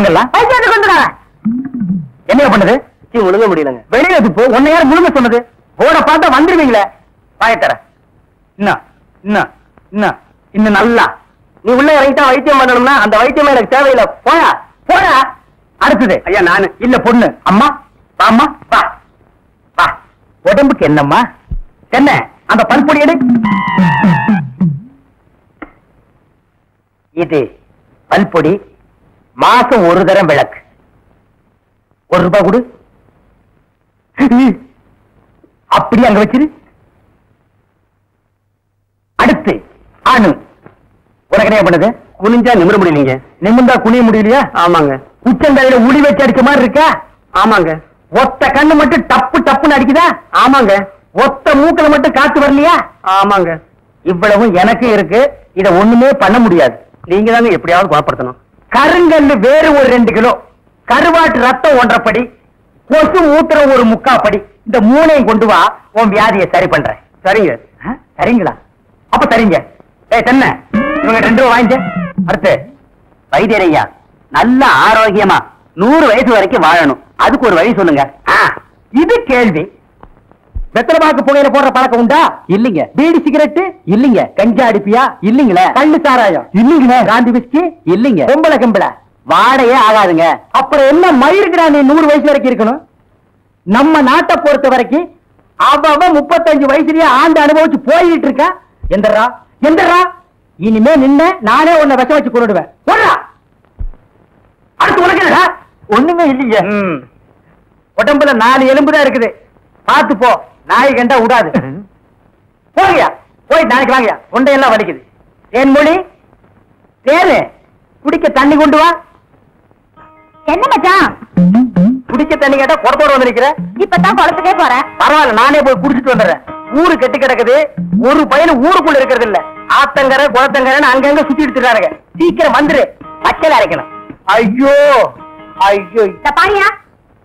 அவங்க எல்லாம் என்ன பண்ணுது? முழுங்க முடியலங்க. வெளியில போ. உன்னை யார் முழுங்க சொன்னது? போட பார்த்தா வந்துருவீங்களே. பாயத்தர இன்னும் நல்லா நீ உள்ள இறங்கிட்டா வைத்தியம் பண்ணணும்னா அந்த வைத்தியம் எனக்கு தேவையில்லை. போயா போயா. அடுத்தது ஐயா நானு இல்ல பொண்ணு. அம்மா அம்மா வா வா. உடம்புக்கு என்னம்மா என்ன? அந்த பல்பொடி எடு. இது பல்பொடி. மாசம் ஒரு தரம் விளக்கு. ₹1 கொடு. அப்படி அங்க வச்சிரு. அடுத்து ஆணு. உனக்கு என்ன பண்ணுது? குனிஞ்சா நிமிர முடியலீங்க. நிமிர்ந்தா குனிய முடியலையா? ஆமாங்க. உச்சந்தலையில உளி வச்சு அடிச்ச மாதிரி இருக்கா? ஆமாங்க. ஒத்த கண்ணு மட்டும் டப்பு டப்புன்னு அடிக்குதா? ஆமாங்க. ஒத்த மூக்கல மட்டும் காத்து வரலையா? ஆமாங்க. இவ்வளவு எனக்கு இருக்கு. இத ஒண்ணுமே பண்ண முடியாது. நீங்க தாங்க எப்படியாவது குணப்படுத்தணும். கருங்கல்லு வேறு ஒரு 2 கிலோ, கருவாட்டு ரத்தம் 1.5 படி, கொசு மூத்திரம் ஒரு 3/4 படி. இந்த 3ஐயும் கொண்டு வா. உன் வியாதியை சரி பண்றேன். சரிங்க. சரிங்களா? அப்ப சரிங்க. தென்ன இவங்க 2 ரூபா வாங்கிக்க. அடுத்து வைத்தியரையா நல்ல ஆரோக்கியமா 100 வயசு வரைக்கும் வாழணும். அதுக்கு ஒரு வழி சொல்லுங்க. இது கேள்வி. வெத்தலைபாக்கு புகையில போடுற பழக்கம் உண்டா? இல்லீங்க. பீடி சிகரெட்டு? இல்லீங்க. கஞ்சா அடிப்பியா? இல்லீங்களே. கள்ளு சாராயம்? இல்லீங்களே. காந்தி விஸ்கி? இல்லீங்க. பொம்பளை கம்பளை வாடையே ஆகாதுங்க. அப்புறம் என்ன மயிருக்குறா நீ 100 வயசு வரைக்கும் இருக்கணும்? நம்ம நாட்டை பொறுத்த வரைக்கும் அவ 35 வயசுலயே ஆண்டு அனுபவிச்சு போயிட்டு இருக்கா. எந்தரா எந்தரா இனிமே நின்ன நானே உன்னை விஷம் வச்சு கொண்டுடுவேன். போடுறா. அடுத்து உனக்கு என்னடா? ஒண்ணுமே இல்லைங்க. உடம்புல 4 எலும்பு தான் இருக்குது. பார்த்து போ. நாய் கண்டா விடாது. போங்கயா. போய் நாளைக்கு வாங்கயா. தொண்டையெல்லாம் வலிக்குது. ஏன் மொழி தேனு குடிக்க தண்ணி கொண்டு வா. என்ன மச்சான்? குடிக்க தண்ணி கேட்டா குடத்தோட வந்திருக்கிற. இப்பதான் குளத்துக்கே போறேன். பரவாயில்ல, நானே போய் குடிச்சிட்டு வந்துடுறேன். ஊரு கெட்டு கிடக்குது. ஒரு பையன் ஊருக்குள்ள இருக்கிறது இல்ல. ஆத்தங்கரை குளத்தங்கரைன்னு அங்கங்க சுத்திட்டு இருக்காருங்க. சீக்கிரம் வந்துரு. பச்சையில அரைக்கணும். ஐயோ ஐயோ. பாரியா,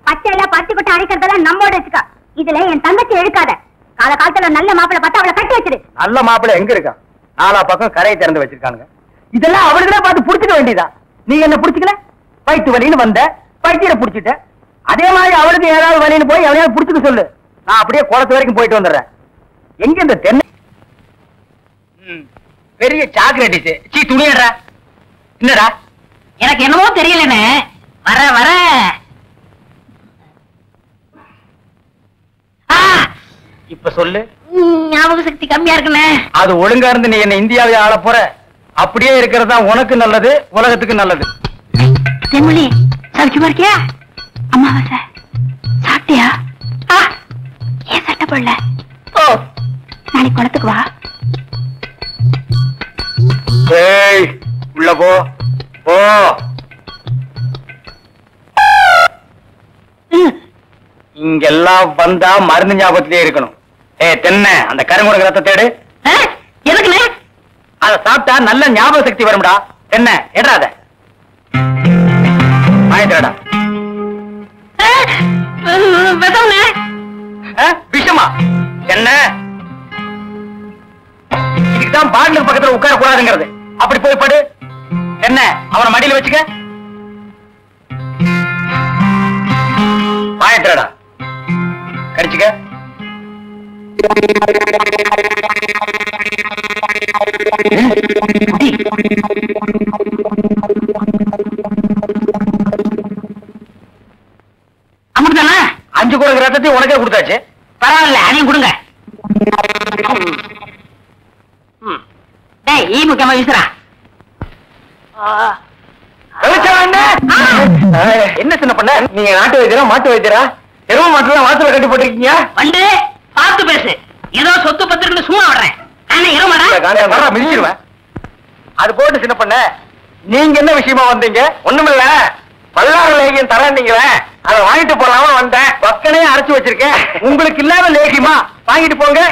பச்சையில பத்தி கொட்டை அரைக்கிறதெல்லாம் நம்மோட வச்சுக்கா. இதுல என் தங்கச்சி எழுக்காத. கால காலத்துல நல்ல மாப்பிளை பார்த்தா அவளை கட்டி வச்சிரு. நல்ல மாப்பிளை எங்க இருக்கா? 4 பக்கம் கரையை திறந்து வச்சிருக்கானுங்க. இதெல்லாம் அவளுக்குதான் பார்த்து புடிச்சுக்க வேண்டியதா? நீ என்ன புடிச்சுக்கல? வயிற்று வலின்னு வந்த வயிற்ற புடிச்சிட்ட. அதே மாதிரி அவளுக்கு ஏதாவது வலின்னு போய் எவனையாவது புடிச்சுக்க சொல்லு. நான் அப்படியே குளத்து வரைக்கும் போயிட்டு வந்துடுறேன். எங்க இந்த தென்னை பெரிய சாக்லேட் சீ துணியடா. என்னடா? எனக்கு என்னமோ தெரியலன்னு வர வர இப்ப சொல்லு. ஞாபக சக்தி கம்மியா இருக்குன்னு. அது ஒழுங்கா இருந்து நீ என்ன இந்தியாவை ஆள போற. அப்படியே இருக்கிறதா உனக்கு நல்லது, உலகத்துக்கு நல்லது. தென்மொழி சௌக்கியமா இருக்கியா? அம்மாவாசை சாப்பிட்டியா? ஏன் சட்டை போடல? நாளைக்கு குளத்துக்கு வா. ஏய் உள்ள போ போ. இங்கெல்லாம் வந்தா மருந்து ஞாபகத்திலே இருக்கணும். தென்னை அந்த கருங்குரங்கு ரத்த தேடு. எதுக்குண்ணே? அத சாப்பிட்டா நல்ல ஞாபக சக்தி வரும்டா. என்ன எடாத வாங்கிட்டா. விஷமா என்ன? இதுக்குதான் பாட்டிலுக்கு பக்கத்துல உட்கார கூடாதுங்கிறது. அப்படி போய் படு. என்ன அவனை மடியில வச்சுக்க. வாங்கிட்டா கடிச்சுக்க. அமிர்தானா? 5 குரங்கு ரத்தத்தையும் உனக்கே கொடுத்தாச்சு. பரவாயில்ல, அதையும் கொடுங்க. ஈ முக்கியமா வீசுறா. என்ன சின்ன பண்ண? நீங்க நாட்டு வைத்தியரா மாட்டு வைத்தியரா? எருவ மாட்டுலாம் வாசல கட்டி போட்டிருக்கீங்க. வந்து பார்த்து பேசு. ஏதோ சொத்து பத்திரிக்கை சும்மா விடுறேன். மிதிச்சிருவேன். அது போட்டு சின்ன பண்ண, நீங்க என்ன விஷயமா வந்தீங்க? ஒண்ணுமில்ல, பல்லாறு லேகியம் தரீங்களே, அதை வாங்கிட்டு போலாம்னு வந்தேன். பக்கனையே அரைச்சு வச்சிருக்கேன். உங்களுக்கு இல்லாத லேகியமா? வாங்கிட்டு போங்க.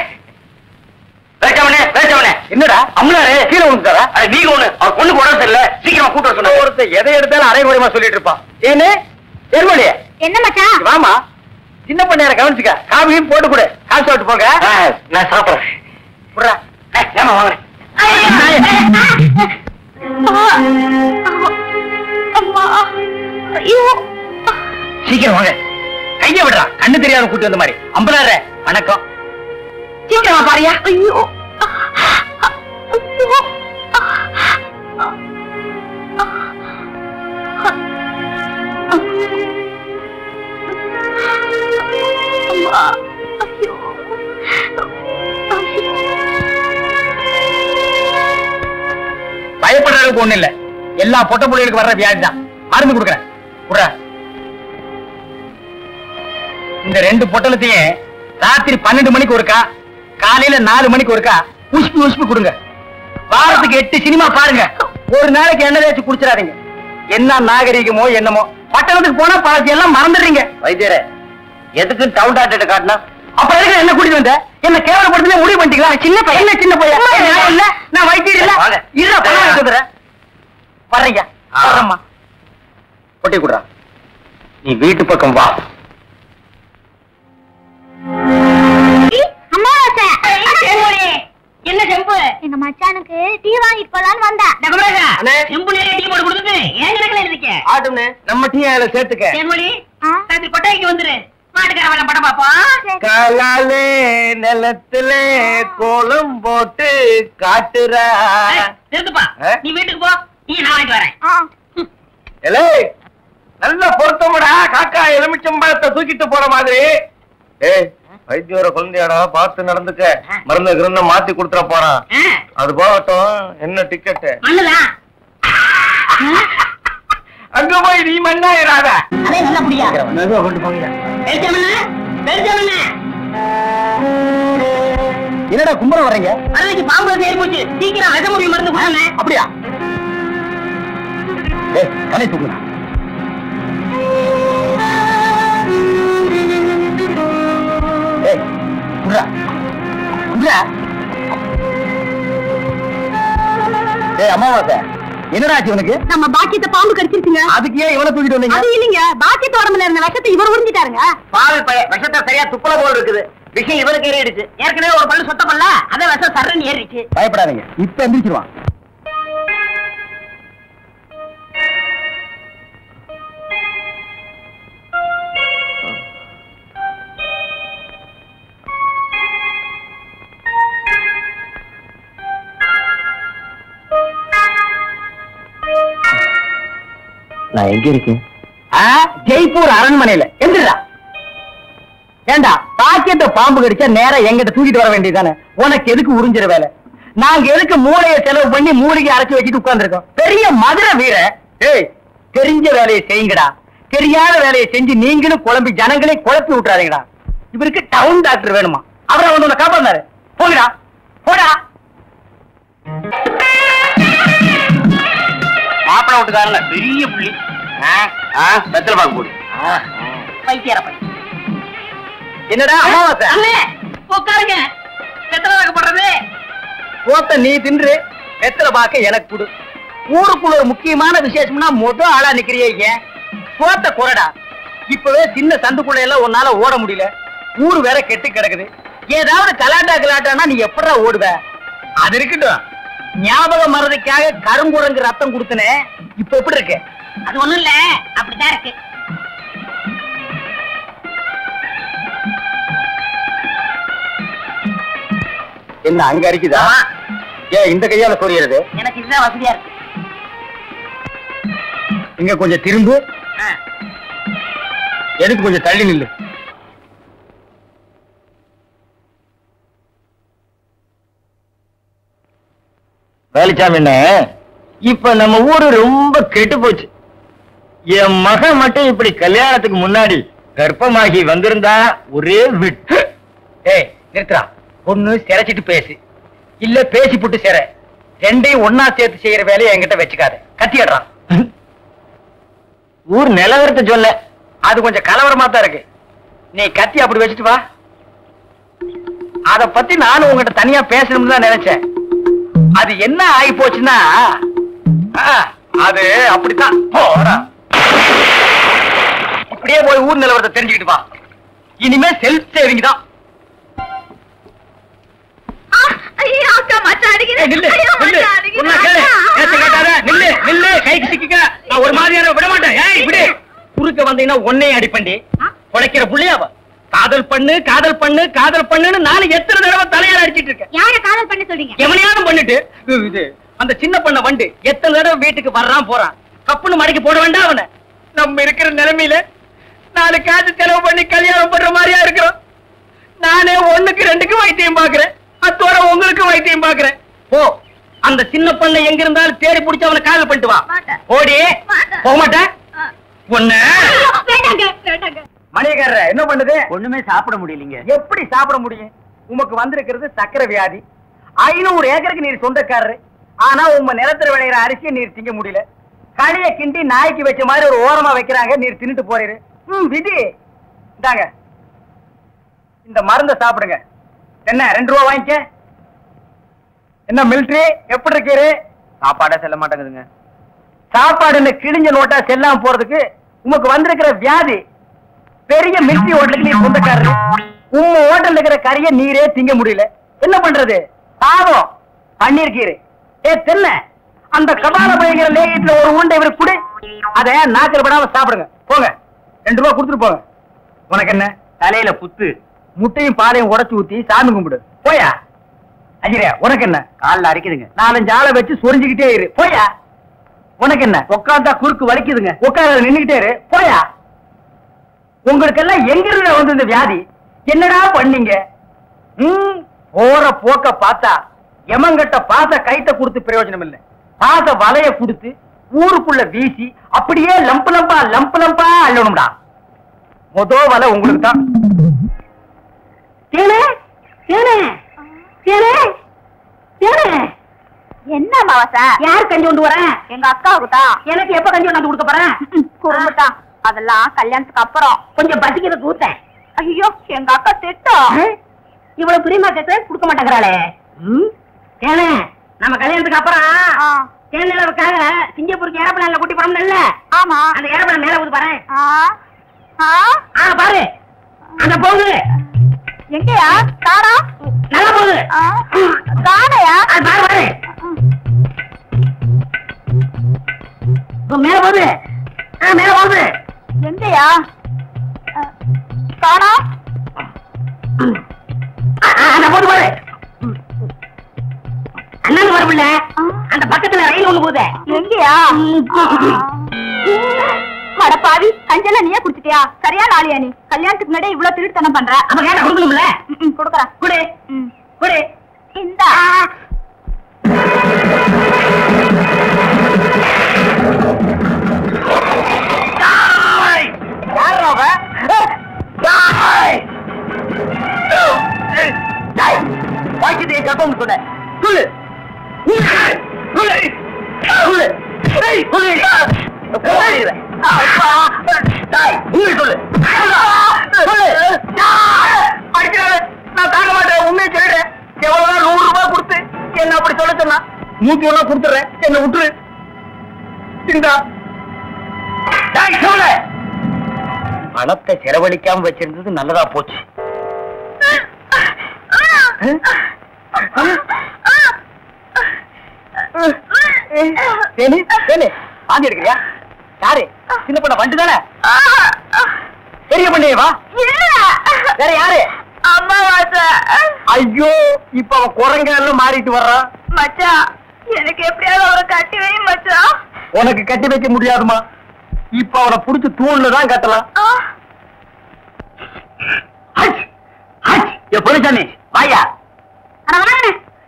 என்னடா அம்லாரு கீழே விழுந்துட்டாரா? நீங்க ஒண்ணு அவர் பொண்ணுக்கு உடம்பு சரியில்ல, சீக்கிரமா கூட்ட சொன்ன. ஒருத்தர் எதை எடுத்தாலும் அரைகுறையமா சொல்லிட்டு இருப்பான். ஏன்னு எருமொழிய என்ன மச்சான்? வாமா சின்ன பண்ண கவனிச்சுக்க. காபியும் போட்டு கொடு. காசு சாப்பிட்டு போங்க. நான் சாப்பிடுறேன். ஏமா வாங்குறேன். சீக்கிரம் வாங்க. கைய விடுறா, கண்ணு தெரியாத கூட்டி வந்த மாதிரி. அம்பலாற வணக்கம். சீக்கிரமா பாரியா. ஐயோ பயப்படுற அளவுக்கு ஒண்ணு இல்ல. எல்லா பொட்ட புள்ளைகளுக்கு வர்ற வியாதி தான். மருந்து கொடுக்குறேன். இந்த 2 பொட்டலத்தையும் ராத்திரி 12 மணிக்கு ஒருக்கா, காலையில 4 மணிக்கு ஒருக்கா உஷ்பு உஷ்பு கொடுங்க. வாரத்துக்கு 8 சினிமா பாருங்க. ஒரு நாளைக்கு எண்ணெய் தேய்ச்சி குடிச்சிடாதீங்க. என்ன நாகரிகமோ என்னமோ, பட்டணத்துக்கு போனா பாதி எல்லாம் மறந்துடுறீங்க. வைத்தியரே, எதுக்கு டவுன் டாக்டர் காட்டினா? அப்புறம் எதுக்கு என்ன கூட்டிட்டு வந்த? என்ன கேவலப்படுத்தல முடிவு பண்ணிட்டீங்களா? சின்ன பையன் என்ன சின்ன பையன் இல்ல, நான் வைத்தியர் இல்ல. இல்ல பணம் எடுத்துறேன். வர்றீங்க வரம்மா. கொட்டி குடுறா. நீ வீட்டு பக்கம் வா. என்ன செம்பு? எங்க மச்சானுக்கு டீ வாங்கிட்டு போலான்னு வந்தேன். செம்பு நிறைய டீ போட்டு கொடுத்துட்டு ஏன் கணக்குல இருக்கீங்க? ஆட்டுமே நம்ம டீ அதுல சேர்த்துக்க. தேன்மொழி ராத்திரி கொட்டாய்க்கு வந்துரு. மாட்டுக்காரன் படம் பாப்போம். காலாலே நிலத்துல கோலம் போட்டு காட்டுறா. திருத்துப்பா, நீ வீட்டுக்கு போ. நீ நான் வாங்கிட்டு வரேன். நல்ல பொருத்தமுடா. காக்கா எலுமிச்சம்பழத்தை தூக்கிட்டு போற மாதிரி. வைத்தியோர குழந்தையாடா, பார்த்து நடந்துக்க. மருந்து கிருந்த மாத்தி கொடுத்துட போறான். அது போகட்டும். என்ன டிக்கெட்? மண்ணுதான். அங்க போய் நீ மண்ணாயிராத. அதே நல்லா புடியா. மெதுவா கொண்டு போங்க. என்னடா கும்பரம் வர்றீங்க? அன்னைக்கு பாம்பு ஏறி போச்சு. சீக்கிரம் விஷ முறிவு மருந்து கொடுங்க. அப்படியா? கலை தூக்குறா. அம்மாவாசை என்னடா ஆச்சு உனக்கு? நம்ம பாக்கியத்தை பாம்பு கடிச்சிருச்சுங்க. அதுக்கு ஏன் இவனை தூக்கிட்டு வந்தீங்க? அது இல்லைங்க, பாக்கியத்து உடம்புல இருந்த விஷத்தை இவர் உறிஞ்சிட்டாருங்க. பாவி பையன் விஷத்தை சரியா துப்புல போல் இருக்குது. விஷயம் இவனுக்கு ஏறிடுச்சு. ஏற்கனவே ஒரு பல்லு சொத்த பல்ல, அதே விஷம் சர்றன்னு ஏறிடுச்சு. பயப்படாதீங்க, இப்ப எந்திரிச்சிருவான். நான் எங்க இருக்கேன்? ஜெய்ப்பூர் அரண்மனையில. எந்திரா. ஏண்டா, பாக்கியத்தை பாம்பு கடிச்சா நேரா எங்கிட்ட தூக்கிட்டு வர வேண்டியதானே? உனக்கு எதுக்கு உறிஞ்சிற வேலை? நாங்க எதுக்கு மூளையை செலவு பண்ணி மூலிகை அரைச்சு வச்சுட்டு உட்கார்ந்துருக்கோம்? பெரிய மதுரை வீர. ஏய், தெரிஞ்ச வேலையை செய்யுங்கடா. தெரியாத வேலையை செஞ்சு நீங்களும் குழம்பி ஜனங்களே குழப்பி விட்டுறாதீங்கடா. இவருக்கு டவுன் டாக்டர் வேணுமா? அவரை வந்து உன்னை காப்பாந்தாரு. போங்கடா, போடா. மாப்பிள விட்டுக்காரங்க பெரிய புள்ளி. வெத்தலை பாக்கு போடு. வைத்தியர பையன். என்னடா அமாவாசை? உட்காருங்க. வெத்தலை பாக்கு போடுறது. போத்த நீ தின்று, வெத்தலை பாக்க எனக்கு கொடு. ஊருக்குள்ள ஒரு முக்கியமான விசேஷம்னா முதல் ஆளா நிக்கிறியே. போத்த குறடா. இப்பவே சின்ன சந்துக்குள்ள எல்லாம் உன்னால ஓட முடியல. ஊரு வேற கெட்டு கிடக்குது. ஏதாவது கலாட்டானா நீ எப்படா ஓடுவ? அது இருக்கட்டும். ஞாபகம் மறதிக்காக கருங்குரங்கு ரத்தம் கொடுத்தனே, இப்ப எப்படி இருக்கு? அது ஒண்ணும் இல்ல, அப்படித்தான் இருக்கு. என்ன அங்க இருக்குதா? ஏன் இந்த கையால சொரியறது? எனக்கு இதுதான் வசதியா இருக்கு. இங்க கொஞ்சம் திரும்பு. எதுக்கு கொஞ்சம் தள்ளி நில்லு. வேலிச்சாமி, இப்ப நம்ம ஊரு ரொம்ப கெட்டு போச்சு. என் மகன் மட்டும் இப்படி கல்யாணத்துக்கு முன்னாடி கர்ப்பமாகி வந்திருந்தா ஒரே விட்டு. ஏய் நிறுத்துறா. ஒண்ணு சிரைச்சிட்டு பேசு, இல்ல பேசி புட்டு சிற. ரெண்டையும் ஒன்னா சேர்த்து செய்யற வேலையை என்கிட்ட வச்சுக்காத. கத்திடுறான். ஊர் நிலவரத்தை சொல்ல, அது கொஞ்சம் கலவரமா தான் இருக்கு. நீ கத்தி அப்படி வச்சுட்டு வா. அத பத்தி நானும் உங்ககிட்ட தனியா பேசணும்னு தான் நினைச்சேன். அது என்ன ஆகி போச்சுன்னா, அது அப்படித்தான். இப்படியே போய் ஊர் நிலவரத்தை தெரிஞ்சுக்கிட்டு வா. இனிமே செல்ஃப் சேவிங் தான். ஒரு மாதிரியான விட மாட்டேன். குறுக்க வந்தீங்கன்னா ஒன்னையும் அடிப்பண்டி உழைக்கிற புள்ளையாவ காதல் பண்ணு காதல் பண்ணு காதல் பண்ணுன்னு நானும் எத்தனை தடவை தலையால அடிச்சிட்டு இருக்கேன். யார காதல் பண்ண சொல்றீங்க? எவனையாவது பண்ணிட்டு இது அந்த சின்ன பண்ண வண்டு எத்தனை தடவை வீட்டுக்கு வர்றான் போறான். கப்புன்னு மடக்கி போட வேண்டாம் அவனை. நம்ம இருக்கிற நிலைமையில 4 காசு செலவு பண்ணி கல்யாணம் பண்ற மாதிரியா இருக்கிறோம். நானே 1க்கு 2க்கு வைத்தியம் பாக்குறேன். அத்தோட உங்களுக்கு வைத்தியம் பாக்குறேன். போ அந்த சின்ன பண்ண எங்க இருந்தாலும் தேடி பிடிச்சு அவனை காதல் பண்ணிட்டு வா. ஓடி போக மாட்டேன். ஒண்ணு மணியக்காரர என்ன பண்ணுது? ஒண்ணுமே சாப்பிட முடியலீங்க. எப்படி சாப்பிட முடியும்? உமக்கு வந்திருக்கிறது சக்கரை வியாதி. 500 ஏக்கருக்கு நீர் சொந்தக்காரரு. ஆனா உங்க நிலத்துல விளையிற அரிசியை நீர் திங்க முடியல. களிய கிண்டி நாய்க்கு வச்ச மாதிரி ஒரு ஓரமா வைக்கிறாங்க, நீர் தின்னுட்டு போறீரு. விதி இந்தாங்க, இந்த மருந்தை சாப்பிடுங்க. என்ன 2 ரூபா வாங்கிக்க. என்ன மிலிட்டரி எப்படி இருக்கீரு? சாப்பாடா செல்ல மாட்டேங்குதுங்க. சாப்பாடுன்னு கிழிஞ்ச நோட்டா செல்லாம போறதுக்கு உமக்கு வந்திருக்கிற வியாதி. பெரிய மிலிட்டரி ஹோட்டலுக்கு நீர் சொந்தக்காரரு. உங்க ஹோட்டல்ல இருக்கிற கறிய நீரே திங்க முடியல. என்ன பண்றது? பாவம் பண்ணிருக்கீரு. தென்ன அந்த கபால பயங்கர லேகியத்துல ஒரு உருண்டை இவருக்கு கொடு. அத நாக்கில் படாம சாப்பிடுங்க. போங்க 2 ரூபா கொடுத்துட்டு போங்க. உனக்கு என்ன தலையில புத்து? முட்டையும் பாலையும் உடைச்சு ஊத்தி சாமி கும்பிடு. போயா அஜிரே. உனக்கு என்ன காலில் அரைக்குதுங்க. 4-5 ஆளை வச்சு சொரிஞ்சுக்கிட்டே இரு. போயா. உனக்கு என்ன உட்காந்தா குறுக்கு வலிக்குதுங்க. உட்கார நின்னுகிட்டே இரு. போயா. உங்களுக்கெல்லாம் எங்க இருந்து வந்து இந்த வியாதி? என்னடா பண்ணீங்க? போற போக்க பார்த்தா எமங்கட்ட பாச கைத்த கொடுத்து பிரயோஜனம் இல்லை. பாச வலைய கொடுத்து ஊருக்குள்ள வீசி அப்படியே லம்பு லம்பா அள்ளணும்டா. மொத வலை உங்களுக்கு தான். என்ன மாவசா? யார் கஞ்சி கொண்டு வரேன்? எங்க அக்காவுக்கு தான். எனக்கு எப்ப கஞ்சி கொண்டாந்து கொடுக்க போறேன்? குறும்புட்டான். அதெல்லாம் கல்யாணத்துக்கு அப்புறம் கொஞ்சம் பசிக்கிறது ஊத்தேன். ஐயோ எங்க அக்கா திட்டம். இவ்வளவு பிரியமா கேட்டு கொடுக்க மாட்டேங்கிறாளே. ஏனே நம்ம கல்யாணத்துக்கு அப்புறம் தேனிலவுக்காக சிங்கப்பூருக்கு ஏரோப்ளேன்ல கூட்டி போறோம்ல. ஆமா. அந்த ஏரோப்ளேன் மேல ஊது பாரு. பாரு அங்க போகுது. எங்கயா? காணா. நல்லா போகுது. காணையா? பாரு பாரு மேல போகுது. மேல போகுது. எங்கயா? காணா. அந்த போது பாரு. அண்ணன் வரவில்ல. அந்த பக்கத்துல ரயில் ஒண்ணு போகுது. எங்கயா? பாவி கஞ்செல்லாம் நீயே குடிச்சிட்டியா? சரியா நாளியா நீ? கல்யாணத்துக்கு முன்னாடி இவ்வளவு திருட்டுத்தனம் பண்ற. அப்ப கேட்ட கொடுக்கணும்ல. கொடுக்கறேன். குடு குடு. இந்தா. வாய்க்கிட்டே கப்பம் சொன்ன சொல்லு. நான் தாங்க மாட்டேன். உண்மையை சொல்லிடுறேன். எவ்வளவுதான் 100 ரூபாய் கொடுத்து என்ன அப்படி சொல்ல சொன்னா 100 ரூபாய் கொடுத்துறேன். என்ன விட்டுரு. இந்தா பணத்தை செலவழிக்காம வச்சிருந்தது நல்லதா போச்சு. வாங்கி எடுக்கிறியா? யாரு? சின்ன பண்ண வண்டு தானே? பெரிய பண்ணையவா? வேற யாரு? அம்மாவாசை. ஐயோ இப்ப அவன் குரங்கால மாறிட்டு வர்றான். மச்சான் எனக்கு எப்படியாவது அவரை கட்டி வை மச்சான். உனக்கு கட்டி வைக்க முடியாதுமா. இப்ப அவனை புடிச்சு தூண்ல தான் கட்டலாம். பொருச்சாமி வாயா.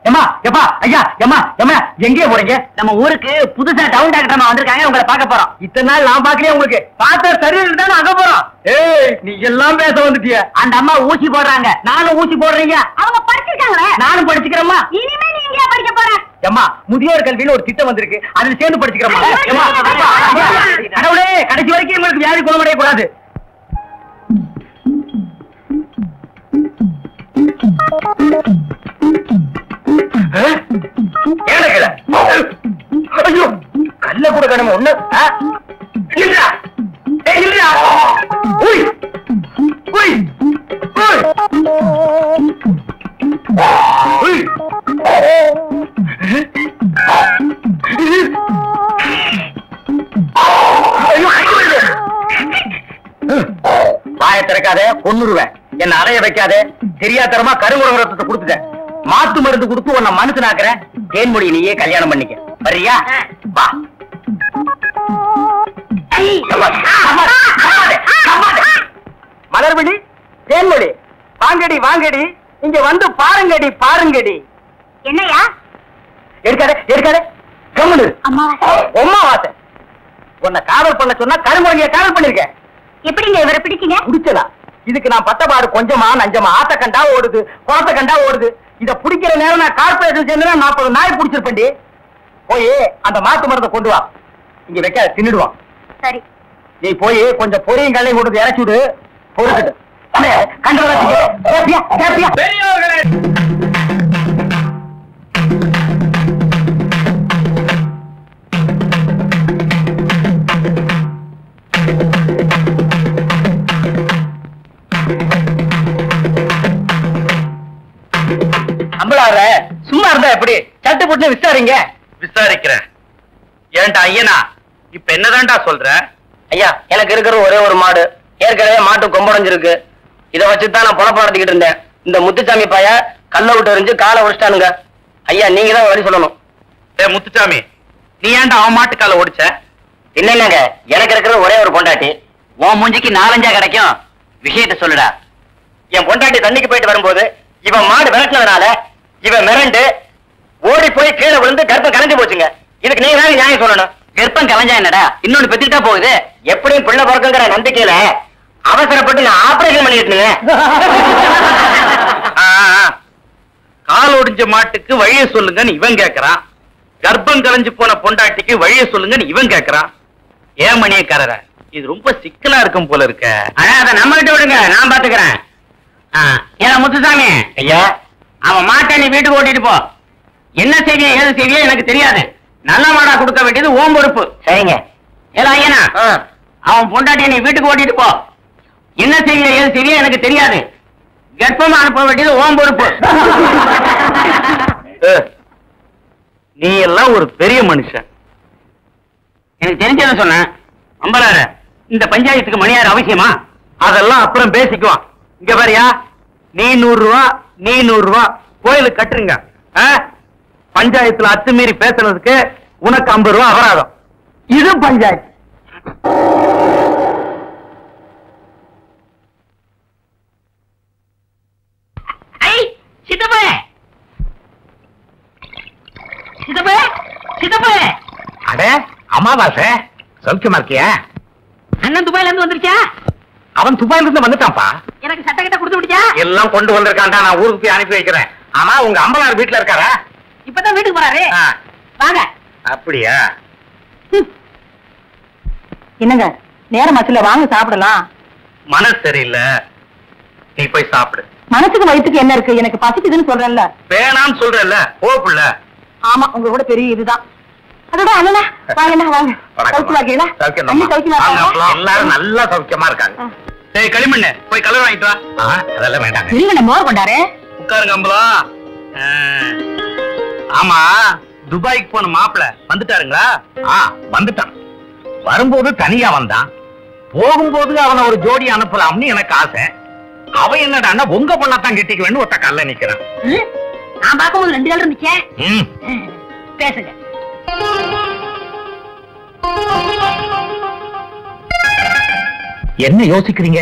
எம்மா எப்பா ஐயா எம்மா எம்மா எங்கே போறீங்க? நம்ம ஊருக்கு புதுசா டவுன் டாக்டர் வந்திருக்காங்க. உங்களை பார்க்க போறோம். இத்தனை நாள் நான் பாக்கலையே. உங்களுக்கு பார்த்தா சரியில்லை தானே அங்க போறோம். ஏய் நீ எல்லாம் பேச வந்துட்டிய. அந்த அம்மா ஊசி போடுறாங்க. நானும் ஊசி போடுறீங்க. அவங்க படிச்சிருக்காங்களே. நானும் படிச்சுக்கிறேம்மா. இனிமே நீ எங்கயா படிக்க போற? எம்மா முதியோர் கல்வியில ஒரு திட்டம் வந்திருக்கு. அதுல சேர்ந்து படிச்சுக்கிறோமா? கடவுளே கடைசி வரைக்கும் உங்களுக்கு வியாதி குணமடைய கூடாது. ஐயோ கல்ல கூட கடமை ஒண்ணு. ஐயோ திறக்காத கொன்னுருவேன். என்ன அலைய வைக்காத. தெரியாதரமா கருங்குரங்க ரத்தத்தை கொடுத்துட்டேன். மாத்து மருந்து கொடுத்து உன்னை மனுஷனாக்குறேன். தேன்மொழி நீயே கல்யாணம் பண்ணிக்க. வரியா? வா. மலர்விழி, தேன்மொழி, வாங்கடி வாங்கடி, இங்க வந்து பாருங்கடி பாருங்கடி. என்னையா? எடுக்காத எடுக்காத. கம்முனு. அம்மாவாசை. உன்னை காதல் பண்ண சொன்னா கருங்குரங்கிய காதல் பண்ணிருக்கேன். எப்படிங்க இவரை பிடிச்சீங்க? பிடிச்சதா? இதுக்கு நான் பத்தபாடு கொஞ்சமா நஞ்சமா ஆத்த கண்டா ஓடுது, குளத்த கண்டா ஓடுது. இத பிடிக்கிற நேரம் நான் கார்பரேஷன் சேர்ந்து 40 நாய் பிடிச்சிருப்பேன்டி. போய் அந்த மாட்டு மரத்தை கொண்டு வா. இங்க வைக்க தின்னுடுவான். சரி. நீ போய் கொஞ்சம் பொரியும் கல்லையும் கொண்டு இறக்கி விடு. பொறுக்கிட்டு பெரியவர்களே, அம்பளார சும்மா இருந்தா எப்படி? சட்டு போட்டு விசாரிங்க. விசாரிக்கிறேன். ஏன்டா ஐயனா, இப்ப என்னதான்டா சொல்ற? ஐயா, எனக்கு இருக்கிற ஒரே ஒரு மாடு. ஏற்கனவே மாட்டு கொம்படைஞ்சிருக்கு. இதை வச்சுதான் நான் பொழப்பு நடத்திக்கிட்டு இருந்தேன். இந்த முத்துச்சாமி பைய கல்ல விட்டு எறிஞ்சு காலை உடைச்சிட்டானுங்க. ஐயா, நீங்க தான் வழி சொல்லணும். முத்துச்சாமி, நீ ஏன்டா அவன் மாட்டு காலை ஓடிச்ச? இல்லைங்க, எனக்கு இருக்கிற ஒரே ஒரு பொண்டாட்டி. உன் மூஞ்சிக்கு 4-5 கிடைக்கும். விஷயத்த சொல்லுடா. என் பொண்டாட்டி தண்ணிக்கு போயிட்டு வரும்போது இவன் மாடு விரட்டினதுனால இவன் மிரண்டு ஓடி போய் கீழே விழுந்து கர்ப்பம் கலைஞ்சு போச்சுங்க. இதுக்கு நீங்க தான் நியாயம் சொல்லணும். கர்ப்பம் கலைஞ்சா என்னடா? இன்னொன்னு பெத்துக்கிட்டா போகுது. எப்படியும் பிள்ளை பிறக்குங்கிற நம்பிக்கையில அவசரப்பட்டு நான் ஆபரேஷன் பண்ணிட்டு கால் ஒடிஞ்ச மாட்டுக்கு வழிய சொல்லுங்கன்னு இவன் கேக்குறான். கர்ப்பம் கலைஞ்சு போன பொண்டாட்டிக்கு வழிய சொல்லுங்கன்னு இவன் கேக்குறான். ஏன் மணியக்காரர, இது ரொம்ப சிக்கலா இருக்கும் போல இருக்க. அதை நம்ம கிட்ட விடுங்க, நான் பாத்துக்கிறேன். ஏன்னா முத்துசாமி ஐயா, அவன் மாட்டை நீ வீட்டுக்கு ஓட்டிட்டு போ. என்ன செய்வியோ ஏது செய்வியோ எனக்கு தெரியாது. நல்ல மாடா கொடுக்க வேண்டியது ஓம் பொறுப்பு. சரிங்க. ஏதா ஐயனா, அவன் பொண்டாட்டியை நீ வீட்டுக்கு ஓட்டிட்டு போ. என்ன செய்வியோ ஏது செய்வியோ எனக்கு தெரியாது. கர்ப்பமா அனுப்ப வேண்டியது ஓம் பொறுப்பு. நீ எல்லாம் ஒரு பெரிய மனுஷன். எனக்கு தெரிஞ்சதை சொன்னேன். அம்பலார, இந்த பஞ்சாயத்துக்கு மணியார் அவசியமா? அதெல்லாம் அப்புறம் பேசிக்குவான். இங்க பாரியா, நீ 100 ரூபா, நீ 100 ரூபா கோயிலுக்கு கட்டுருங்க. பஞ்சாயத்துல அத்துமீறி பேசுறதுக்கு உனக்கு 50 ரூபா அபராதம். இது பஞ்சாயத்து. சித்தப்பே, சித்தப்பே, சித்தப்பே. அட அமாவாசை, சௌக்கியமா இருக்கியா? அண்ணன் துபாயில இருந்து வந்துருச்சா? அவன் துபாயில இருந்து வந்துட்டான்ப்பா. எனக்கு சட்டை கிட்ட கொடுத்து விடுச்சா? எல்லாம் கொண்டு வந்திருக்கான்டா. நான் ஊருக்கு போய் அனுப்பி வைக்கிறேன். ஆமா, உங்க அம்பலார் வீட்டுல இருக்காரா? இப்பதான் வீட்டுக்கு போறாரு. வாங்க. அப்படியா? என்னங்க நேரம் ஆச்சுல, வாங்க சாப்பிடலாம். மனசு சரியில்லை, நீ போய் சாப்பிடு. மனசுக்கு வயிற்றுக்கு என்ன இருக்கு? எனக்கு பசிக்குதுன்னு சொல்றேன்ல. வேணாம்னு சொல்றல, போப்புள்ள. ஆமா, உங்க கூட பெரிய இதுதான். அதோட அண்ணா வாங்கண்ணா, வாங்க. சௌக்கியமா இருக்கீங்களா? அண்ணி சௌக்கியமா இருக்காங்களா? எல்லாரும் நல்லா சௌக்கியமா இருக்காங்க. சரி களிமண்ணு, போய் கலர் வாங்கிட்டு வா. அதெல்லாம் வேண்டாங்க. இருங்க, மோர் கொண்டாரு. உட்காருங்க அம்பலா. ஆமா, துபாய்க்கு போன மாப்பிள்ள வந்துட்டாருங்களா? வந்துட்டான். வரும்போது தனியா வந்தான். போகும்போது அவனை ஒரு ஜோடி அனுப்பலாம்னு எனக்கு ஆசை. அவன் என்னடா உங்க பொண்ணத்தான் கெட்டிக்க வேண்டும் ஒத்த கல்ல நிக்கிறான். நான் பார்க்கும்போது 2 கால் இருந்துச்சே. பேசுங்க. என்ன யோசிக்கிறீங்க?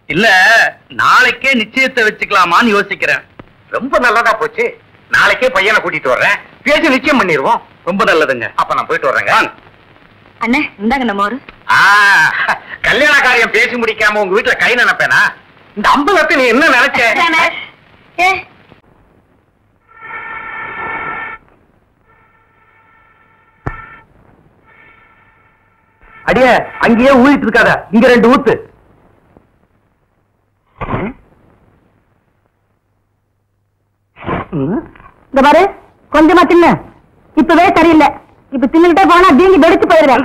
இல்ல, நாளைக்கே நிச்சயத்தை வச்சுக்கலாமான்னு யோசிக்கிறேன். ரொம்ப நல்லதா போச்சு. நாளைக்கே பையனை கூட்டிட்டு வர்றேன், பேசி நிச்சயம் பண்ணிடுவோம். ரொம்ப நல்லதுங்க. அப்ப நான் போயிட்டு வர்றேங்க. அண்ணே, இந்தாங்க நம்ம மோர். கல்யாண காரியம் பேசி முடிக்காம உங்க வீட்டுல கை நினைப்பேனா? இந்த அம்பலத்தை நீ என்ன நினைச்ச? அடியே, அங்கேயே ஊழிட்டு இருக்காத, இங்க 2 ஊத்து. இந்த பாரு, கொஞ்சமா தின்னு. இப்பவே சரியில்லை. இப்ப தின்னுகிட்டே போனா தீங்கி வெடிச்சு போயிடுவேன்.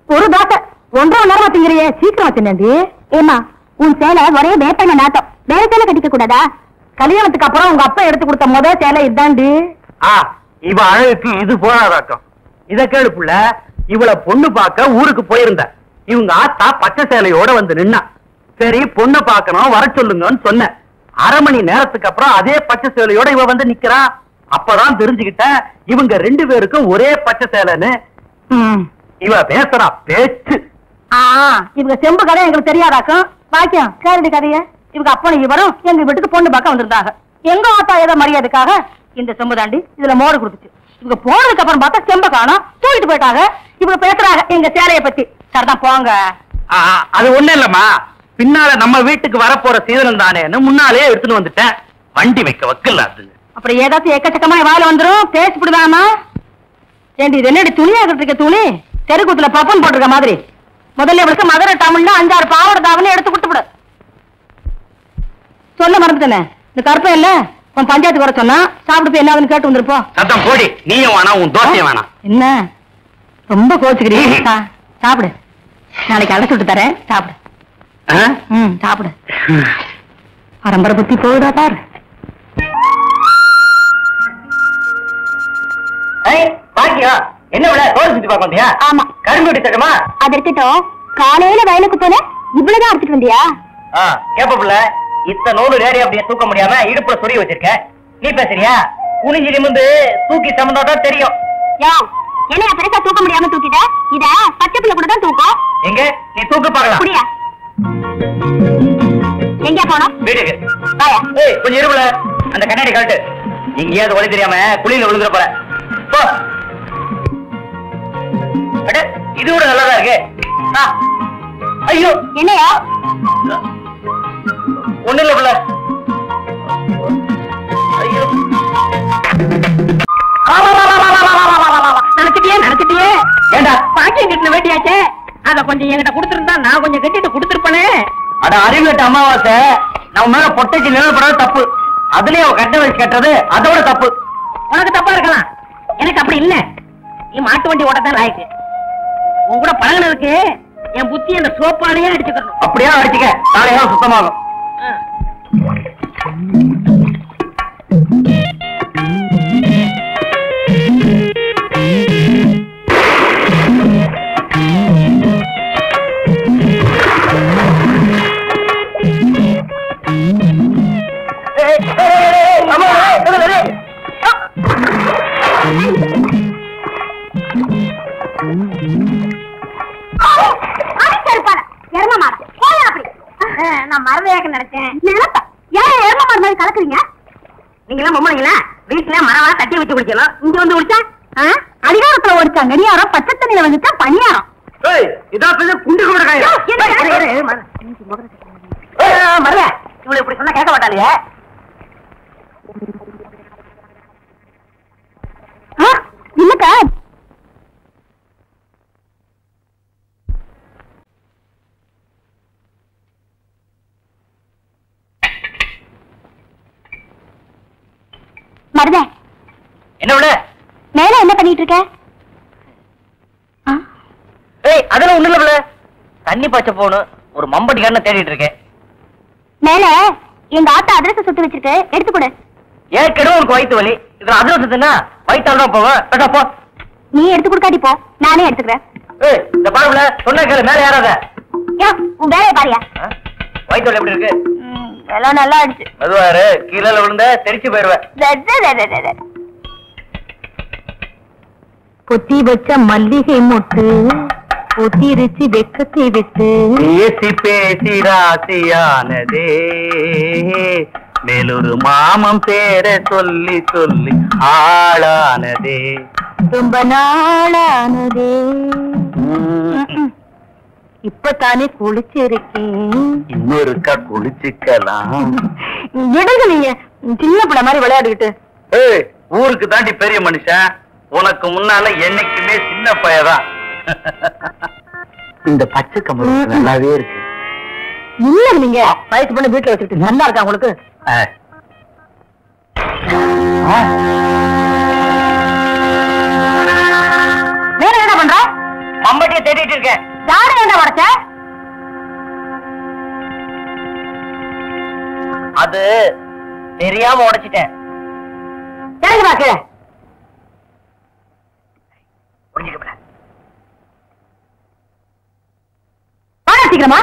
ஒரு தோசை 1.5 மணி நேரமா திங்கிறியே, சீக்கிரமா தின்னண்டி. ஏமா, உன் சேலை ஒரே வேப்பண்ண நாட்டம். வேற சேலை கட்டிக்க கூடாதா? கல்யாணத்துக்கு அப்புறம் உங்க அப்பா எடுத்து கொடுத்த முதல் சேலை இதாண்டி. இவ அழகுக்கு இது போராடாட்டம். இத கேளு புள்ள, இவள பொண்ணு பார்க்க ஊருக்கு போயிருந்த. இவங்க ஆத்தா பச்சை சேலையோட வந்து நின்னா. சரி பொண்ணை பார்க்கணும் வர சொல்லுங்கன்னு சொன்னேன். அரை மணி நேரத்துக்கு அப்புறம் அதே பச்சை சேலையோட இவ வந்து நிக்கிறா. அப்பதான் தெரிஞ்சுக்கிட்டேன் இவங்க 2 பேருக்கும் ஒரே பச்சை சேலைன்னு. இவ பேசுறா பேச்சு. இவங்க செம்பு கதை எங்களுக்கு தெரியாதாக்கும். பாக்கியம் கேரடி கதைய இவங்க அப்பனும் இவரும் எங்க வீட்டுக்கு பொண்ணு பார்க்க வந்திருந்தாங்க. எங்க ஆத்தா ஏதோ மரியாதைக்காக இந்த செம்பு தாண்டி இதுல மோடு கொடுத்துச்சு. இவங்க போனதுக்கு அப்புறம் பார்த்தா செம்ப காணோம், தூக்கிட்டு போயிட்டாங்க. இவங்க பேசுறாங்க எங்க சேலைய பத்தி. சரிதான் போங்க. அது ஒண்ணு இல்லம்மா, பின்னால நம்ம வீட்டுக்கு வரப்போற சீதனம் தானேன்னு முன்னாலே எடுத்துட்டு வந்துட்டேன். வண்டி வைக்க வக்கல அது. அப்புறம் ஏதாச்சும் எக்கச்சக்கமா வாயில வந்துரும், பேசிவிடுதாமா? ஏண்டி இது என்னடி துணியா கட்டிருக்க துணி? தெருக்கூத்துல பப்பன் போட்டிருக்க மாதிரி. முதல்ல இவளுக்கு மதுரை டவுன்ல 5-6 பாவட தாவணி எடுத்து கொடுத்துவிடு. சொல்ல மறந்துட்டேனே, இந்த கருப்பை இல்ல உன் பஞ்சாயத்துக்கு வர சொன்னா சாப்பிட்டு போய் என்ன கேட்டு வந்துருப்போம். சத்தம் போடி, நீயும் வேணாம் உன் தோசையும் வேணாம். என்ன ரொம்ப கோச்சுக்கிறீங்க? சாப்பிடு, நாளைக்கு அழைச்சு விட்டு தரேன், சாப்பிடு. சாப்பிடு. பரம்பரை புத்தி போகுதா பாரு. என்ன விட தோல் சுத்தி பார்க்க வந்தியா? ஆமா. கரும்பு வெட்டி தரமா? அது இருக்கட்டும், காலையில வயலுக்கு போன இவ்வளவுதான் அடிச்சிட்டு வந்தியா? கேப்ப இத்த நூறு ரேடி அப்படியே தூக்க முடியாம இடுப்புல சொறி வச்சிருக்க. நீ பேசுறியா? குனிஞ்சி நிமிந்து தூக்கி சமந்தாதான் தெரியும். என்ன பெருசா தூக்க முடியாம தூக்கிட்ட? இத பச்சை பிள்ளை கூட தான் தூக்கும். எங்க நீ தூக்கு பார்க்கலாம். புரியா? எங்க போனோம்? வீட்டுக்கு. கொஞ்சம் இருபுல அந்த கண்ணாடி கழட்டு. எங்கேயாவது வழி தெரியாம குழியில விழுந்துற போற. இது கூட நல்லாதான் இருக்கு. ஐயோ என்னையா? ஒண்ணு இல்ல பிள்ளை. ஐயோ நினைச்சிட்டியே ஏண்டா பாக்கியம் கட்டின வேட்டியாச்சே, அத கொஞ்சம் என்கிட்ட கொடுத்துருந்தா நான் கொஞ்சம் கட்டிட்டு கொடுத்துருப்பேனே. அட அறிவுட்ட அமாவாசை, நம்ம மேல பொட்டைக்கு நிழல்படாத தப்பு. அதுலயே அவ கட்ட வச்சு கட்டுறது அதோட தப்பு. உனக்கு தப்பா இருக்கலாம், எனக்கு அப்படி இல்ல. நீ மாட்டு வண்டி ஓட்டத்தான் லாய்க்கு. உன் கூட பழகினதுக்கு என் புத்தி அந்த சோப்பாலேயே அடிச்சுக்கணும். அப்படியே அடிச்சுக்க, நாளையாவது சுத்தமாகும். நான் மரவையாக நினைச்சேன். ஏன் எரும மாடு மாதிரி கலக்குறீங்க? நீங்க எல்லாம் பொம்பளைங்களா? வீட்டுல மரவா தட்டி வச்சு குடிக்கலாம், இங்க வந்து குடிச்சா அதிகாரத்துல ஓடிச்சாங்க. நீயாரம் பச்சை தண்ணியில வந்துச்சா பணியாரம். குண்டு கூட மரவே இவளை இப்படி சொன்னா கேட்க மாட்டாளியே. இல்லக்கா மருதே, என்ன விட மேல என்ன பண்ணிட்டு இருக்க? அதெல்லாம் ஒண்ணு இல்ல, தண்ணி பாய்ச்ச போகணும். ஒரு மம்பட்டிக்காரன தேடிட்டு இருக்கேன். மேல எங்க ஆத்தா அதிரசம் சுட்டு வச்சிருக்கு, எடுத்து கொடு. ஏற்கனவே உனக்கு வயிற்று வலி, இதுல அதிரசத்துனா வயிற்றால் தான் போவேன். போ, நீ எடுத்து கொடுக்காட்டி போ, நானே எடுத்துக்கிறேன். இந்த பாருல சொன்ன கேளு, மேல ஏறாத. உன் வேலையை பாரியா? வயிற்று வலி எப்படி இருக்கு? எல்லாம் நல்லா ஆயிடுச்சு. அதுவாரு கீழே விழுந்த தெரிச்சு போயிருவேன். பொத்தி வச்ச மல்லிகை மொட்டு பொத்திருச்சு வெக்கத்தை விட்டு பேசி பேசி ராசியானதே, மேலொரு மாமம் பேர சொல்லி சொல்லி ஆளானதே, ரொம்ப நாளானதே. இப்பதானே குளிச்சிருக்கேன், இன்னொருக்கா குளிச்சுக்கலாம். விடுங்க நீங்க சின்ன பிள்ளை மாதிரி விளையாடிக்கிட்டு. ஊருக்கு தாண்டி பெரிய மனுஷன், உனக்கு முன்னால என்னைக்குமே சின்ன பையதான். இந்த பச்சை கம்பளம் நல்லாவே இருக்கு. இல்ல நீங்க வயசு பண்ணி வீட்டுல வச்சுட்டு நல்லா இருக்கா உங்களுக்கு? வேற என்ன பண்ற? மம்பட்டியை தேடிட்டு இருக்கேன். யாரு என்ன உடைச்ச? அது தெரியாம உடைச்சிட்டேன். தெரிஞ்சு பாக்க சீக்கிரமா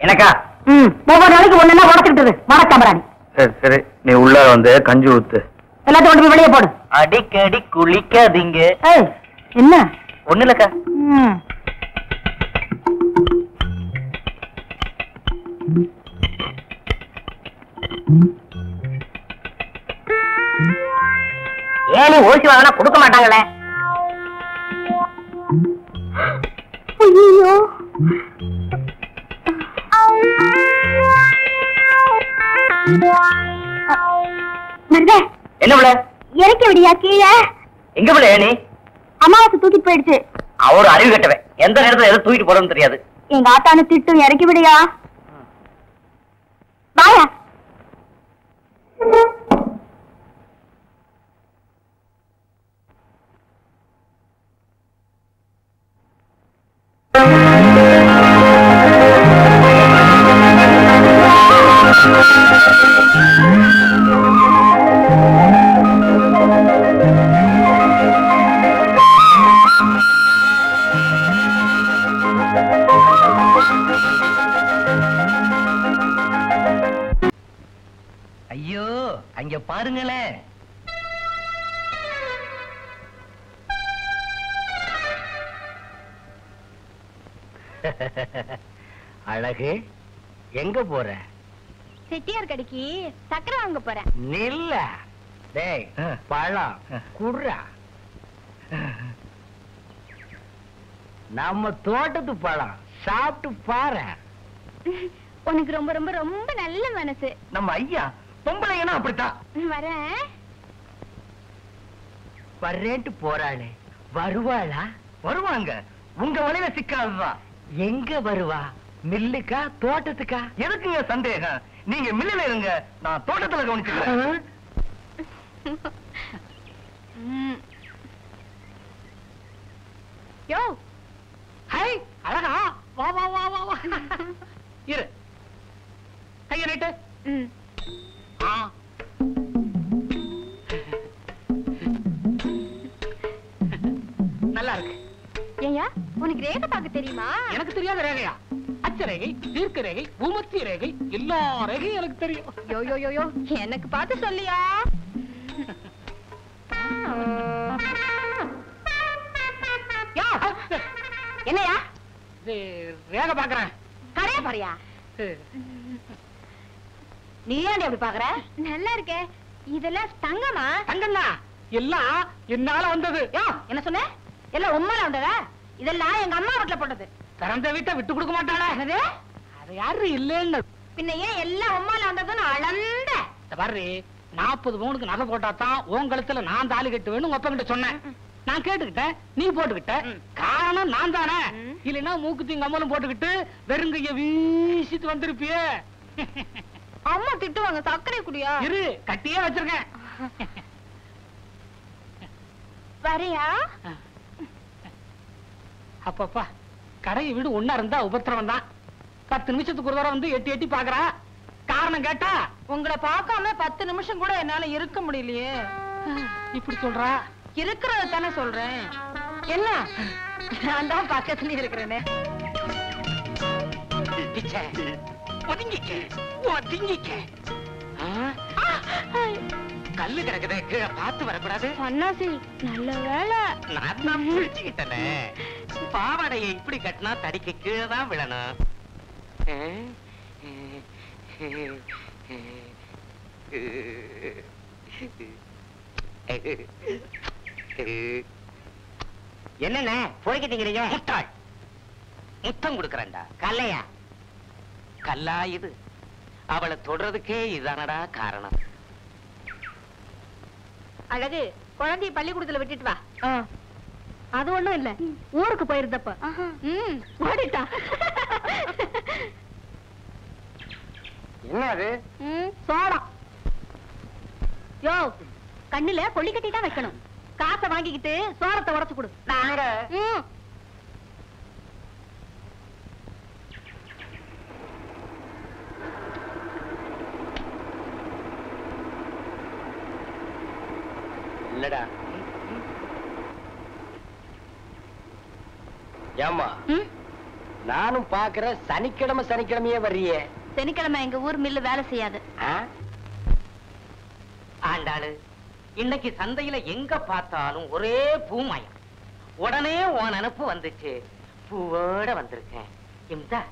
எனக்கா? ஒவ்வொரு நாளைக்கு ஒண்ணு உடச்சுக்கிட்டது மரக்கம்பராணி. சரி சரி, நீ உள்ள வந்து கஞ்சி ஊத்து. எல்லாத்தையும் கொண்டு போய் வெளியே போடு. அடிக்கடி குளிக்காதீங்க. என்ன? ஒண்ணு இல்லக்கா. ஏனி ஓசி வாங்கினா கொடுக்க மாட்டாங்களே. ஐயோ, என்ன பிள்ளை? இறக்கி விடியா கீழே? எங்க பிள்ளை ஏனி? அம்மாவுக்கு தூக்கிட்டு போயிடுச்சு. அவரு அறிவு கட்டவன், எந்த நேரத்துல எதை தூக்கிட்டு போறோம்னு தெரியாது. எங்க ஆத்தானு திட்டும், இறக்கி விடியா. வாயா. ஐயோ, அங்க பாருங்களேன். அழகு, எங்க போற? செட்டியார் கடைக்கு சக்கரை வாங்க போறேன். நில்ல. டேய், பழம் குடுறா. நம்ம தோட்டத்து பழம் சாப்பிட்டு பாரு. உனக்கு ரொம்ப ரொம்ப ரொம்ப நல்ல மனசு. நம்ம ஐயா பொம்பளைங்கன்னா அப்படித்தான். வரேன். வர்றேன்ட்டு போறாளே, வருவாளா? வருவாங்க. உங்க வழியில சிக்காதுதான். எங்க வருவா? மில்லுக்கா தோட்டத்துக்கா? எதுக்குங்க சந்தேகம்? நீங்க மில்லுல இருங்க, நான் தோட்டத்துல கவனிச்சுக்கிறேன். யோ, ஹை, அழகா, வா வா வா வா வா. இரு, கைய நீட்டு. நல்லா இருக்கு. ஏயா, உனக்கு ரேகை பார்க்க தெரியுமா? எனக்கு தெரியாத ரேகையா? அச்ச ரேகை, தீர்க்க ரேகை, பூமத்திய ரேகை, எல்லா ரேகையும் எனக்கு தெரியும். யோ யோ யோ யோ, எனக்கு பார்த்து சொல்லியா. என்னையா? ரேகை பாக்குறேன். கரையா பாரியா? நீ ஏன் அப்படி பாக்குற? நல்லா இருக்கே. இதெல்லாம் தங்கமா? தங்கம்னா எல்லாம் என்னால வந்தது. என்ன சொன்ன? எல்லாம் உம்மால வந்ததா? இதெல்லாம் எங்க அம்மா வீட்டுல போட்டது. திறந்த வீட்டை விட்டு கொடுக்க மாட்டாளா? என்னது? அது யாரு இல்லன்னு? பின்ன ஏன் எல்லாம் உம்மால வந்ததுன்னு அளந்த? பாரு, 40 பவுனுக்கு நகை போட்டாதான் உன் கழுத்துல நான் தாலி கட்டுவேன்னு உங்க அப்பா கிட்ட சொன்னேன். நான் கேட்டுக்கிட்டேன், நீ போட்டுக்கிட்ட. காரணம் நான் தானே. இல்லைன்னா மூக்குத்தி கம்மலும் போட்டுக்கிட்டு வெறுங்கைய வீசிட்டு வந்திருப்பியே. அம்மா திட்டுவாங்க. சர்க்கரை குடியா? இரு, கட்டியே வச்சிருக்கேன். வரையா? அப்பப்பா, கடையை வீடு ஒன்னா இருந்தா உபத்திரவம் தான். 10 நிமிஷத்துக்கு ஒரு தடவை வந்து எட்டி எட்டி பாக்குறா. காரணம் கேட்டா, உங்களை பார்க்காம 10 நிமிஷம் கூட என்னால இருக்க முடியலையே. இப்படி சொல்றா? இருக்கிறத தானே சொல்றேன். என்ன? நான் தான் பக்கத்துல இருக்கிறேனே. கல்லு கிடக்குது, கீழே பார்த்து வரக்கூடாது. அண்ணாசி, நல்ல வேலை. நான் தான் புரிஞ்சுக்கிட்டேனே. பாவாடையை இப்படி கட்டினா தடிக்கு கீழே தான் விழணும். என்னென்ன பொழைக்கிட்டீங்க? முட்டாள், முத்தம் கொடுக்கறேன்டா. கல்லையா? கல்லா இது? அவளை தொடறதுக்கே இதானடா காரணம். அழகு, குழந்தைய பள்ளிக்கூடத்துல விட்டுட்டு வா. அது ஒண்ணும் இல்ல, ஊருக்கு போயிருந்தப்ப ஓடிட்டா. என்ன அது? சோளம். யோ, கண்ணுல கொள்ளி கட்டி தான் வைக்கணும். காசை வாங்கிக்கிட்டு சோளத்தை உடைச்சு கொடு. நாங்க இல்லடா. ஏமா நானும் பாக்குறேன் சனிக்கிழமை சனிக்கிழமையே வர்றியே. சனிக்கிழமை எங்க ஊர் மில்லு வேலை செய்யாது. ஆண்டாளு, இன்னைக்கு சந்தையில எங்க பார்த்தாலும் ஒரே பூமயம். உடனே உன் நினப்பு வந்துச்சு, பூவோட வந்திருக்கேன். இம்தா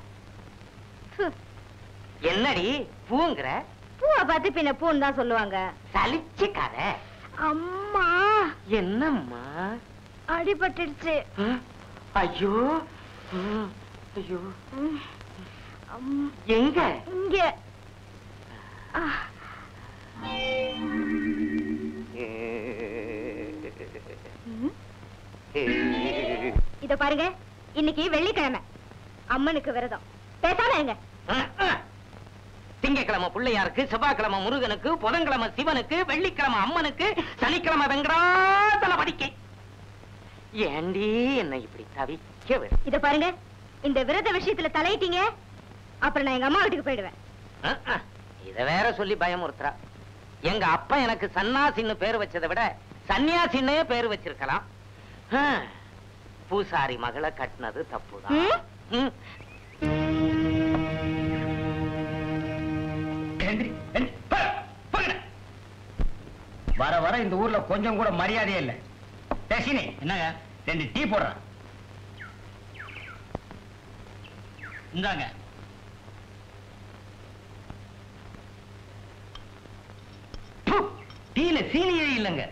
என்னடி பூங்கிற? பூவை பார்த்து பின்ன பூன்னு தான் சொல்லுவாங்க. சலிச்சுக்காத. அம்மா என்னம்மா? அடிபட்டுடுச்சு. ஐயோ ஐயோ. எங்க? இங்க. இத பாருங்க, இன்னைக்கு வெள்ளிக்கிழமை, அம்மனுக்கு விரதம். பேசாம எங்க? திங்கக்கிழமை பிள்ளையாருக்கு, செவ்வாய்க்கிழமை முருகனுக்கு, புதன்கிழமை சிவனுக்கு, வெள்ளிக்கிழமை அம்மனுக்கு, சனிக்கிழமை வெங்கடாதளபதிக்கு. ஏண்டி என்ன இப்படி தவிக்க? இத பாருங்க, இந்த விரத விஷயத்துல தலையிட்டீங்க, அப்புறம் நான் எங்க அம்மா வீட்டுக்கு போயிடுவேன். இத வேற சொல்லி பயமுறுத்துறா. எங்க அப்பா எனக்கு சன்னாசின்னு பேர் வச்சதை விட சன்னியாசின்னே பேர் வச்சிருக்கலாம். பூசாரி மகளை கட்டினது தப்புதான். வர வர இந்த ஊர்ல கொஞ்சம் கூட மரியாதையே இல்ல. என்னங்க 2 டீ போடுறேன். இந்தாங்க. டீல சீனியே இல்லங்க.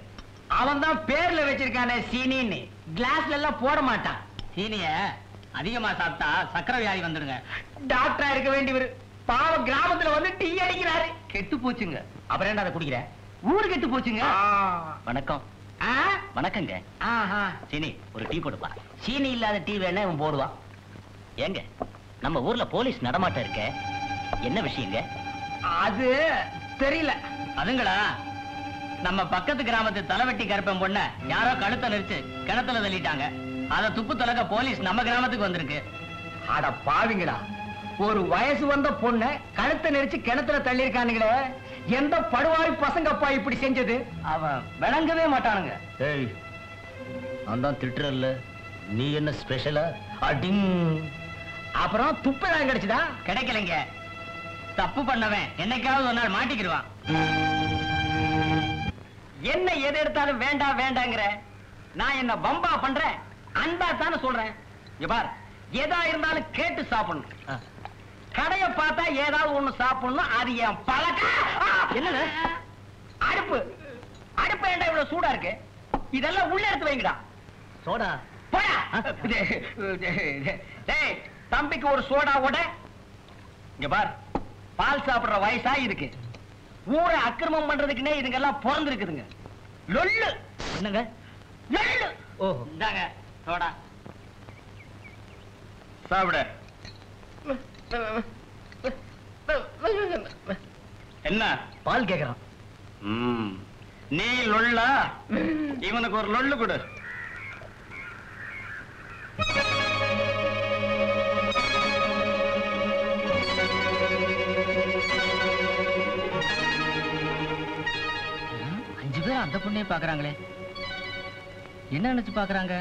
அவன் தான் பேர்ல வச்சிருக்கானே சீனின்னு. கிளாஸ்ல எல்லாம் போட மாட்டான். சீனிய அதிகமா சாப்பிட்டா சக்கரை வியாதி வந்துடுங்க. டாக்டரா இருக்க வேண்டியவர் பாவம் கிராமத்துல வந்து டீ அடிக்கிறாரு. கெட்டு போச்சுங்க. அப்புறம் என்ன அதை குடிக்கிற? ஊரு கெட்டு போச்சுங்க. வணக்கம். வணக்கங்க. சீனி ஒரு டீ போடுப்பா. சீனி இல்லாத டீ வேணா இவன் போடுவான். ஏங்க நம்ம ஊர்ல போலீஸ் நடமாட்டம் இருக்க, என்ன விஷயங்க? அது தெரியல. அதுங்களா, நம்ம பக்கத்து கிராமத்து தலைவெட்டி கருப்பன் பொண்ண யாரோ கழுத்தை நெரிச்சு கிணத்துல தள்ளிட்டாங்க. அத துப்பு தொலைக்க போலீஸ் நம்ம கிராமத்துக்கு வந்திருக்கு. அட பாவிங்களா, ஒரு வயசு வந்த பொண்ண கழுத்தை நெரிச்சு கிணத்துல தள்ளி இருக்கானுங்களே. எந்த படுவாரி பசங்கப்பா இப்படி செஞ்சது? அவன் விளங்கவே மாட்டானுங்க. நான் தான் திட்டுறல்ல, நீ என்ன ஸ்பெஷலா? அடிங். அப்புறம் துப்பதான் கிடைச்சுதா? கிடைக்கலைங்க. தப்பு பண்ணவன் என்னைக்காவது ஒரு நாள் மாட்டிக்கிடுவான். என்ன எது எடுத்தாலும் வேண்டாம் வேண்டாங்கிற? நான் என்ன பம்பா பண்றேன்? அன்பா தானே சொல்றேன். பார், எதா இருந்தாலும் கேட்டு சாப்பிடணும். கடைய பார்த்தா ஏதாவது ஒண்ணு சாப்பிடணும். அது என் பழக்கம். என்ன அடுப்பு? அடுப்பு ஏண்டா இவ்வளவு சூடா இருக்கு? இதெல்லாம் உள்ள எடுத்து வைங்கடா. சோடா போடா. டேய், தம்பிக்கு ஒரு சோடா ஓட. இங்க பார், பால் சாப்பிடுற வயசா இருக்கு. ஊரை அக்கிரமம் பண்றதுக்குன்னே இதுங்கெல்லாம் பிறந்திருக்குதுங்க. லொல்லு. என்னங்க லொல்லு? ஓ, இந்தாங்க சோடா சாப்பிட. என்ன பால் கேக்குறான்? நீ லொல்லா? இவனுக்கு ஒரு லொல்லு கொடு. அந்த பொண்ணே பாக்குறாங்களே, என்ன நினைச்சு பாக்குறாங்க?